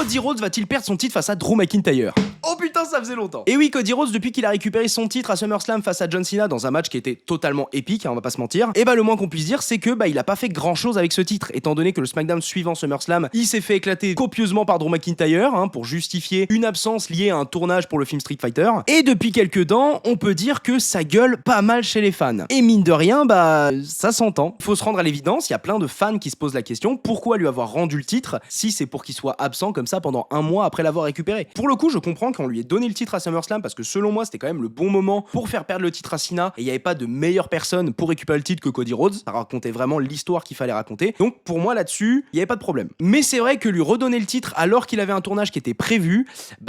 Cody Rhodes va-t-il perdre son titre face à Drew McIntyre? Oh putain, ça faisait longtemps. Et oui, Cody Rhodes, depuis qu'il a récupéré son titre à SummerSlam face à John Cena dans un match qui était totalement épique, on va pas se mentir, et le moins qu'on puisse dire, c'est que il a pas fait grand chose avec ce titre, étant donné que le SmackDown suivant SummerSlam, il s'est fait éclater copieusement par Drew McIntyre, pour justifier une absence liée à un tournage pour le film Street Fighter. Et depuis quelques temps, on peut dire que ça gueule pas mal chez les fans. Et mine de rien, ça s'entend. Faut se rendre à l'évidence, il y a plein de fans qui se posent la question, pourquoi lui avoir rendu le titre si c'est pour qu'il soit absent comme ça pendant un mois après l'avoir récupéré? Pour le coup, je comprends qu'on lui ait donné le titre à SummerSlam parce que selon moi, c'était quand même le bon moment pour faire perdre le titre à Cena et il n'y avait pas de meilleure personne pour récupérer le titre que Cody Rhodes. Ça racontait vraiment l'histoire qu'il fallait raconter. Donc pour moi là-dessus, il n'y avait pas de problème. Mais c'est vrai que lui redonner le titre alors qu'il avait un tournage qui était prévu,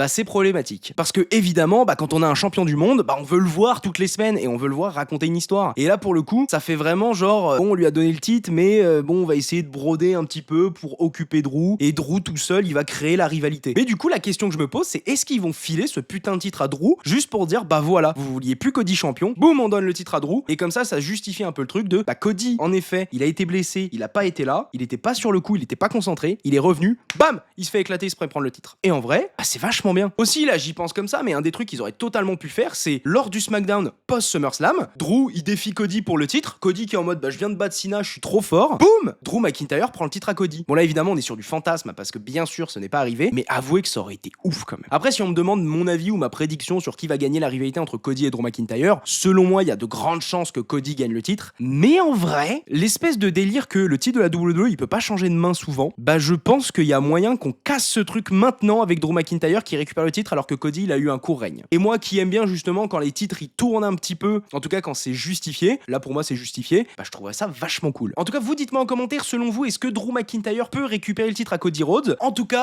c'est problématique. Parce que évidemment, quand on a un champion du monde, on veut le voir toutes les semaines et on veut le voir raconter une histoire. Et là pour le coup, ça fait vraiment genre, on lui a donné le titre, mais on va essayer de broder un petit peu pour occuper Drew. Et Drew tout seul, il va créer la rivalité. Mais du coup, la question que je me pose, c'est est-ce qu'ils vont filer ce putain de titre à Drew juste pour dire voilà, vous vouliez plus Cody champion, boum, on donne le titre à Drew. Et comme ça justifie un peu le truc de Cody, en effet, il a été blessé, il a pas été là, il était pas sur le coup, il était pas concentré, il est revenu, bam, il se fait éclater, il se prend le titre. Et en vrai, c'est vachement bien. Aussi, là, j'y pense comme ça, mais un des trucs qu'ils auraient totalement pu faire, c'est lors du SmackDown post-SummerSlam, Drew, il défie Cody pour le titre, Cody qui est en mode je viens de battre Cena, je suis trop fort, boum, Drew McIntyre prend le titre à Cody. Bon là, évidemment, on est sur du fantasme, parce que bien sûr, ce n'est pas arrivé, mais avouez que ça aurait été ouf quand même. Après, si on me demande mon avis ou ma prédiction sur qui va gagner la rivalité entre Cody et Drew McIntyre, selon moi, il y a de grandes chances que Cody gagne le titre, mais en vrai, l'espèce de délire que le titre de la WWE, il peut pas changer de main souvent, je pense qu'il y a moyen qu'on casse ce truc maintenant avec Drew McIntyre qui récupère le titre alors que Cody, il a eu un court règne. Et moi qui aime bien justement quand les titres ils tournent un petit peu, en tout cas quand c'est justifié, là pour moi c'est justifié, je trouverais ça vachement cool. En tout cas, vous dites-moi en commentaire, selon vous, est-ce que Drew McIntyre peut récupérer le titre à Cody Rhodes? En tout cas,